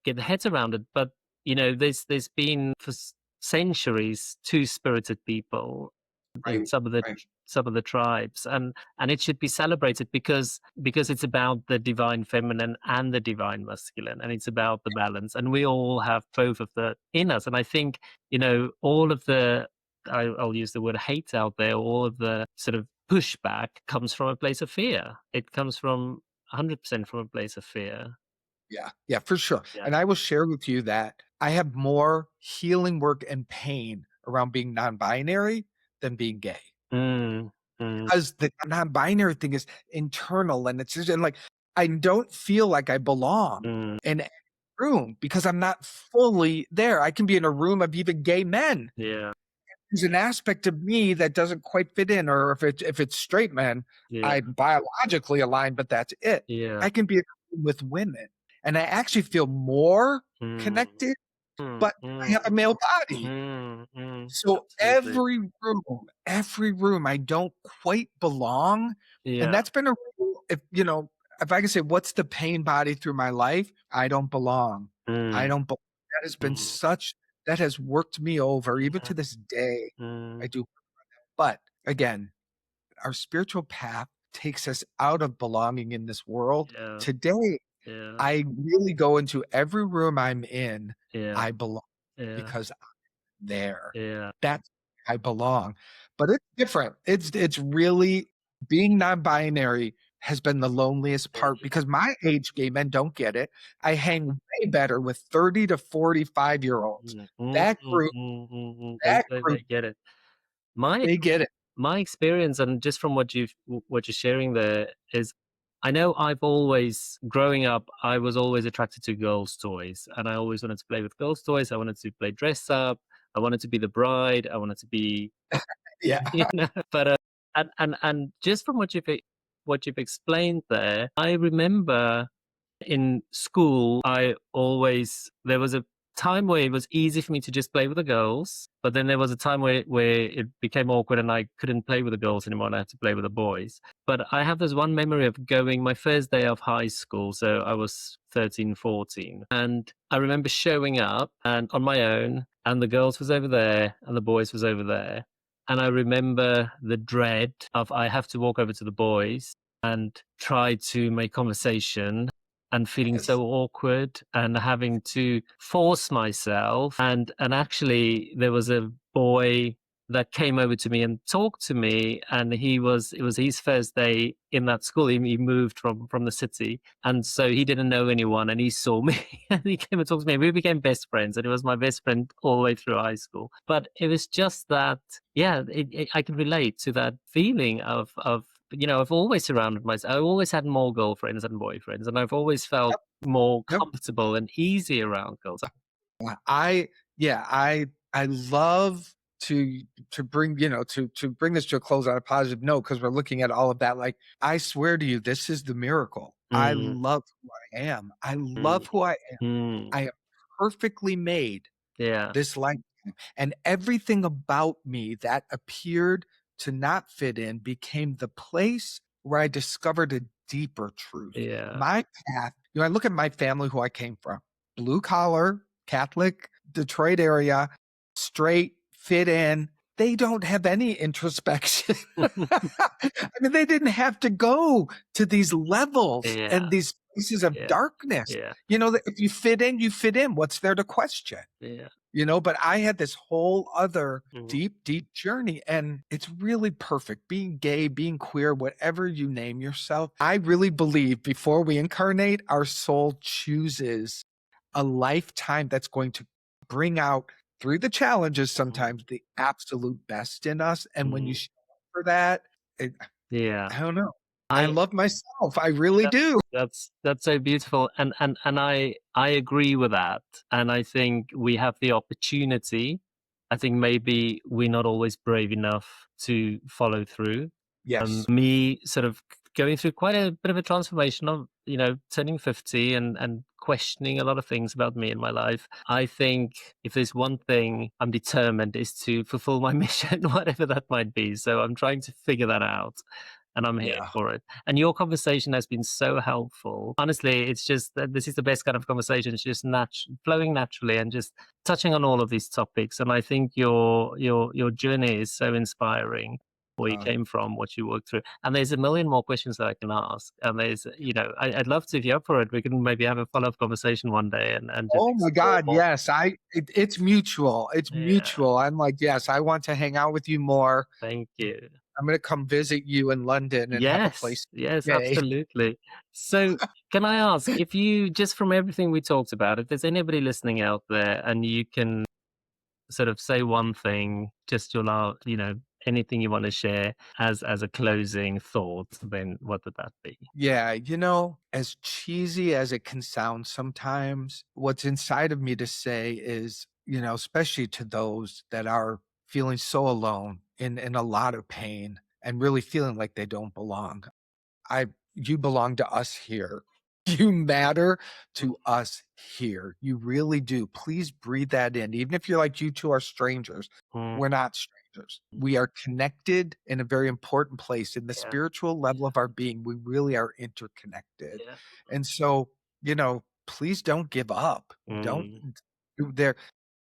get their heads around it. But there's been for centuries two-spirited people in Right, right. some of the tribes, and it should be celebrated because it's about the divine feminine and the divine masculine, and it's about the balance, and we all have both of the in us. And I think all of the I'll use the word hate out there, all of the sort of pushback comes from a place of fear. It comes from 100% from a place of fear. Yeah, yeah, for sure. Yeah. And I will share with you that I have more healing work and pain around being non-binary than being gay. Mm, mm, Because the non-binary thing is internal, and it's just, and like, I don't feel like I belong mm, in any room because I'm not fully there. I can be in a room of even gay men. yeah, There's an aspect of me that doesn't quite fit in, or if it's straight men, yeah, I'm biologically aligned, but that's it. yeah. I can be with women, and I actually feel more Mm, connected, mm, but I mm, have a male body. So absolutely. every room, I don't quite belong, and Yeah. that's been a rule. If I can say, what's the pain body through my life? I don't belong. I Mm, don't. That has been mm, such. That has worked me over, even yeah, to this day. I mm, do. But again, our spiritual path takes us out of belonging in this world. yeah, Today, yeah, I really go into every room I'm in, yeah, I belong yeah, because I'm there. yeah, That's where I belong. But it's different. It's really being non-binary has been the loneliest part because my age gay men don't get it. I hang way better with 30 to 45-year-olds. mm, mm, That mm, group, mm, mm, mm. that They group, get it. My they get it. my experience, and just from what you're sharing there, is I know I've always, growing up, I was always attracted to girls' toys, and I always wanted to play with girls' toys. I wanted to play dress up. I wanted to be the bride. I wanted to be, Yeah. but and just from what you've explained there, I remember in school, there was a time where it was easy for me to just play with the girls, but then there was a time where it became awkward and I couldn't play with the girls anymore and I had to play with the boys. But I have this one memory of going my first day of high school. So I was 13, 14. And I remember showing up and on my own, and the girls was over there and the boys was over there. And I remember the dread of I have to walk over to the boys and try to make conversation, and feeling Yes. so awkward and having to force myself. And actually, there was a boy that came over to me and talked to me, and it was his first day in that school. He moved from the city, and so he didn't know anyone, and he saw me and he came and talked to me. We became best friends, and he was my best friend all the way through high school. But it was just that, yeah, I can relate to that feeling of I've always surrounded myself. I always had more girlfriends than boyfriends, and I've always felt Yep. more Yep. comfortable and easy around girls. I yeah, I love to bring, to bring this to a close on a positive note, because we're looking at all of that. Like, I swear to you, this is the miracle. I Mm, love who I am. I mm, love who I am. mm, I am perfectly made yeah, this lifetime. And everything about me that appeared to not fit in became the place where I discovered a deeper truth. yeah, My path, I look at my family, who I came from, blue collar, Catholic, Detroit area, straight, fit in. They don't have any introspection. I mean, they didn't have to go to these levels yeah, and these places of yeah, darkness. yeah, If you fit in, you fit in. What's there to question? yeah. But I had this whole other Mm, deep, deep journey, and it's really perfect. Being gay, being queer, whatever you name yourself. I really believe before we incarnate, our soul chooses a lifetime that's going to bring out, through the challenges mm, sometimes, the absolute best in us. And when you mm, show up for that, yeah. I don't know. I I love myself. I really that do. that's so beautiful, and I agree with that, and I think we have the opportunity. I think maybe we're not always brave enough to follow through. Yes. Me sort of going through quite a bit of a transformation of, turning 50 and questioning a lot of things about me in my life. I think if there's one thing I'm determined is to fulfill my mission, whatever that might be. So I'm trying to figure that out, and I'm here Yeah. for it. And your conversation has been so helpful. Honestly, it's just that this is the best kind of conversation. It's just flowing naturally and just touching on all of these topics. And I think your journey is so inspiring, where you Uh, came from, what you worked through. And there's a million more questions that I can ask. And I'd love to, if you're up for it, we can maybe have a follow-up conversation one day and just Oh my explore God, more. yes. It's mutual. It's Yeah, mutual. I'm like, yes, I want to hang out with you more. thank you. I'm gonna come visit you in London and have a Yes, place yes, gay. absolutely. So, can I ask if you, just from everything we talked about, if there's anybody listening out there and you can sort of say one thing, just your last, anything you want to share as a closing thought, then what would that be? Yeah, as cheesy as it can sound sometimes, what's inside of me to say is, especially to those that are feeling so alone, in a lot of pain, and really feeling like they don't belong. I You belong to us here. You matter to us here. You really do. Please breathe that in. Even if you're like, you two are strangers, Mm, we're not strangers. We are connected in a very important place. In the yeah, spiritual level of our being, we really are interconnected. yeah. And so, please don't give up. Don't Mm, do there.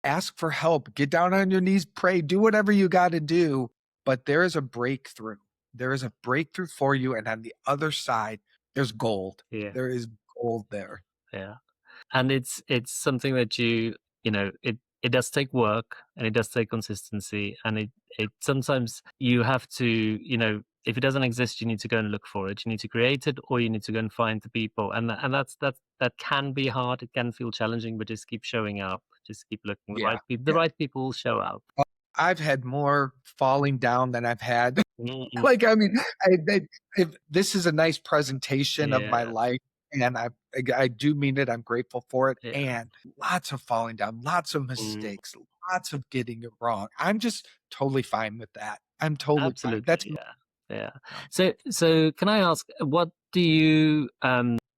Ask for help. Get down on your knees, pray, do whatever you got to do. But there is a breakthrough. There is a breakthrough for you. And on the other side, there's gold. yeah, There is gold there. yeah. And it's something that it does take work, and it does take consistency, and it sometimes you have to, if it doesn't exist, you need to go and look for it. You need to create it, or you need to go and find the people, and that can be hard. It can feel challenging, but just keep showing up, just keep looking. Yeah. The Yeah. right people will show up. I've had more falling down than I've had. Mm-mm. Like, I mean, if this is a nice presentation of my Yeah, life, and I do mean it. I'm grateful for it, yeah, and lots of falling down, lots of mm, mistakes, lots of getting it wrong. I'm just totally fine with that. I'm totally fine. That's absolutely, yeah, yeah. So can I ask, what do you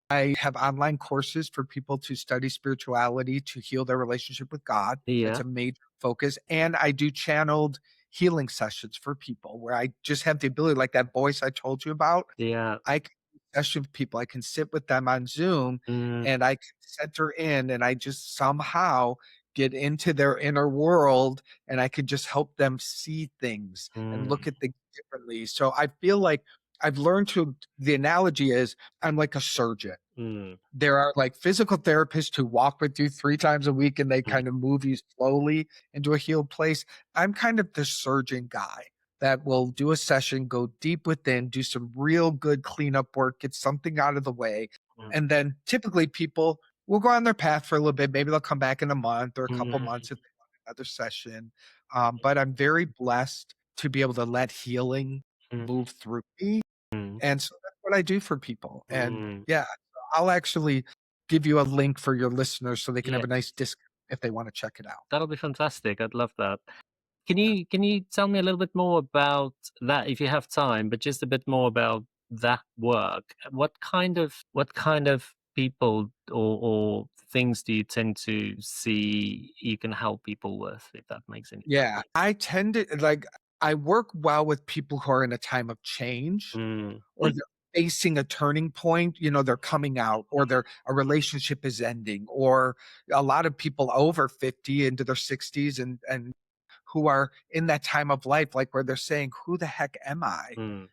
I have online courses for people to study spirituality, to heal their relationship with God. That's yeah, a major focus. And I do channeled healing sessions for people where I just have the ability, like that voice I told you about. yeah, I can session with people. I can sit with them on Zoom, mm, and I can center in, and I just somehow get into their inner world, and I could just help them see things and mm, look at things differently. So I feel like I've learned to, the analogy is I'm like a surgeon. Mm, There are like physical therapists who walk with you 3 times a week and they mm, kind of move you slowly into a healed place. I'm kind of the surgeon guy that will do a session, go deep within, do some real good cleanup work, get something out of the way. mm, And then typically people will go on their path for a little bit. Maybe they'll come back in a month or a couple mm, months if they want another session. But I'm very blessed to be able to let healing mm, move through me. mm, And so that's what I do for people. And mm. yeah, I'll actually give you a link for your listeners so they can have Yeah, a nice discount if they want to check it out. that'll be fantastic. I'd love that. Yeah. Can you tell me a little bit more about that if you have time, but just a bit more about that work? What kind of people or things do you tend to see you can help people with, if that makes any Yeah. sense? I tend to like, I work well with people who are in a time of change Mm, or they're facing a turning point. They're coming out or a relationship is ending, or a lot of people over 50 into their 60s and who are in that time of life, like where they're saying, who the heck am I? mm,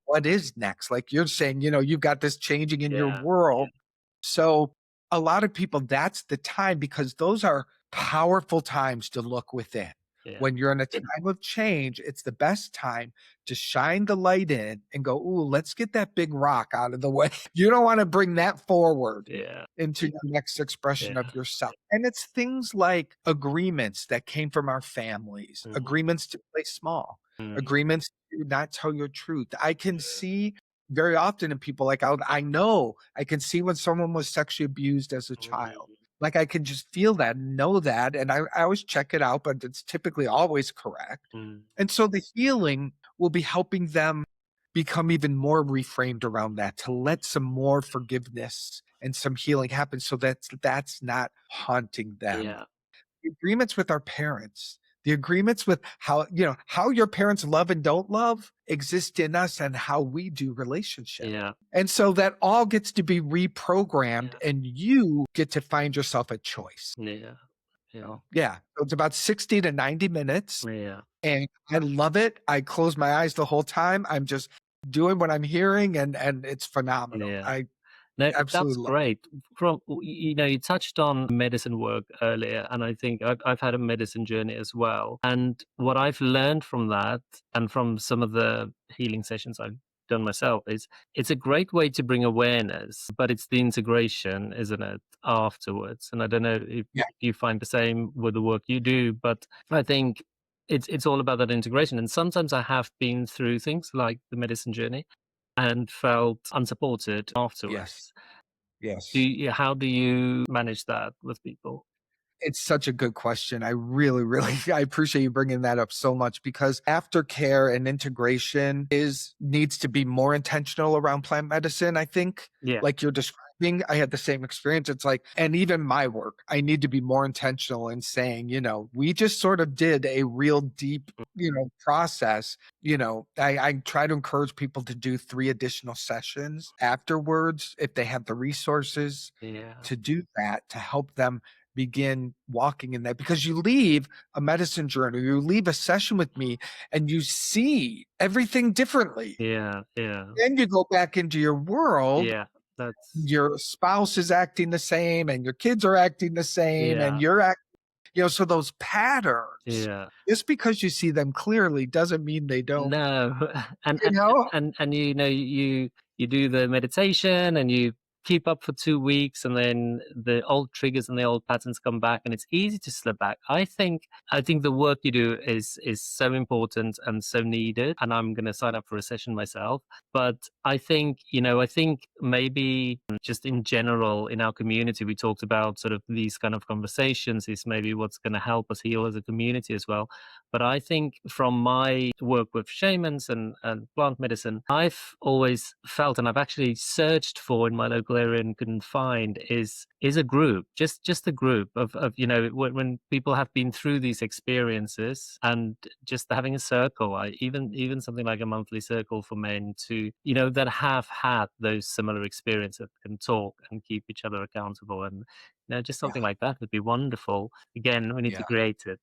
What is next? Like you're saying, you've got this changing in your yeah, world. So a lot of people, that's the time because those are powerful times to look within. yeah, When you're in a time of change, it's the best time to shine the light in and go, ooh, let's get that big rock out of the way. You don't want to bring that forward yeah, into your next expression yeah. of yourself. And it's things like agreements that came from our families, Mm, agreements to play small, mm, agreements to not tell your truth. I can see very often in people like I know I can see when someone was sexually abused as a child. mm, Like I can just feel that, know that, and I always check it out, but it's typically always correct. mm, And so the healing will be helping them become even more reframed around that, to let some more forgiveness and some healing happen so that's not haunting them. yeah, The agreements with our parents, the agreements with how your parents love and don't love exist in us and how we do relationship. yeah, And so that all gets to be reprogrammed yeah, and you get to find yourself a choice. yeah, yeah, Yeah. So it's about 60 to 90 minutes yeah. and I love it. I close my eyes the whole time. I'm just doing what I'm hearing and it's phenomenal. Yeah. I No, that's absolutely love great. You touched on medicine work earlier, and I think I've had a medicine journey as well. And what I've learned from that, and from some of the healing sessions I've done myself, is it's a great way to bring awareness, but it's the integration, isn't it, afterwards? And I don't know if yeah. you find the same with the work you do, but I think it's all about that integration. And sometimes I have been through things like the medicine journey and felt unsupported Yes. afterwards. Yes. How do you manage that with people? It's such a good question. I really, really I appreciate you bringing that up so much because aftercare and integration is needs to be more intentional around plant medicine, I think. Yeah, Like you're describing, I had the same experience. It's like, and even my work, I need to be more intentional in saying, we just sort of did a real deep, process. I try to encourage people to do 3 additional sessions afterwards if they have the resources yeah, to do that to help them begin walking in that because you leave a medicine journey, you leave a session with me and you see everything differently. yeah, yeah, Then you go back into your world, yeah. That's your spouse is acting the same and your kids are acting the same and yeah, you're so those patterns, yeah. just because you see them clearly doesn't mean they don't, No, and you know? you do the meditation and you keep up for 2 weeks, and then the old triggers and the old patterns come back, and it's easy to slip back. I think the work you do is so important and so needed, and I'm gonna sign up for a session myself. But I think maybe just in general in our community, we talked about sort of these kind of conversations is maybe what's gonna help us heal as a community as well. But I think from my work with shamans and plant medicine, I've always felt, and I've actually searched for in my local area and couldn't find, is a group, just a group of when people have been through these experiences, and just having a circle, even something like a monthly circle for men to that have had those similar experiences, can talk and keep each other accountable, and just Yeah. something like that would be wonderful. Again, we need to Yeah. create it.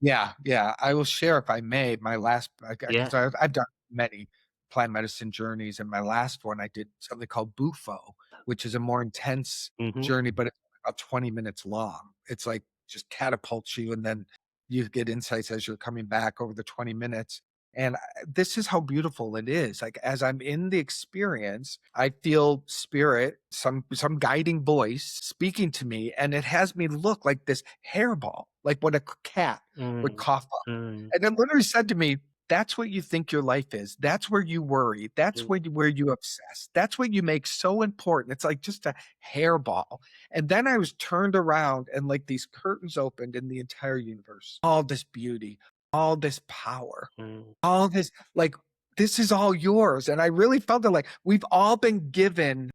Yeah, yeah. I will share, if I may, my last Yeah. because I've done many plant medicine journeys. And my last one, I did something called Bufo, which is a more intense Hmm. journey, but it's about 20 minutes long. It's like just catapults you, and then you get insights as you're coming back over the 20 minutes. And this is how beautiful it is. Like as I'm in the experience, I feel spirit, some guiding voice speaking to me, and it has me look like this hairball, like what a cat would Mm, cough up. mm, And it literally said to me, "That's what you think your life is. That's where you worry. That's mm, where you obsess. That's what you make so important. It's like just a hairball." And then I was turned around, and like these curtains opened in the entire universe. All this beauty, all this power, mm. all this, like, this is all yours. And I really felt it, like we've all been given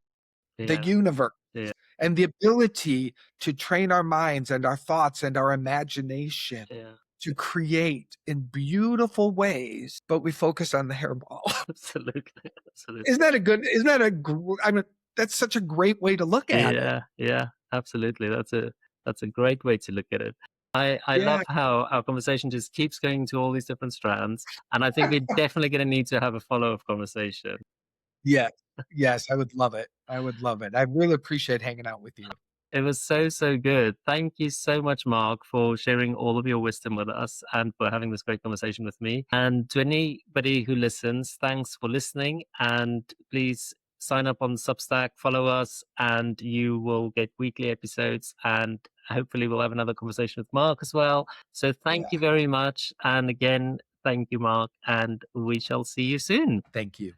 the Yeah, universe yeah, and the ability to train our minds and our thoughts and our imagination yeah. to create in beautiful ways, but we focus on the hairball. Absolutely, absolutely. Isn't that I mean, that's such a great way to look at it. Yeah, yeah, absolutely. That's a great way to look at it. I love Yeah. how our conversation just keeps going to all these different strands, and I think we're definitely going to need to have a follow-up conversation. Yes. Yes, I would love it. I would love it. I really appreciate hanging out with you. It was so, so good. Thank you so much, Mark, for sharing all of your wisdom with us and for having this great conversation with me. And to anybody who listens, thanks for listening. And please sign up on Substack, follow us, and you will get weekly episodes. And hopefully, we'll have another conversation with Mark as well. So, thank Yeah. you very much. And again, thank you, Mark. And we shall see you soon. Thank you.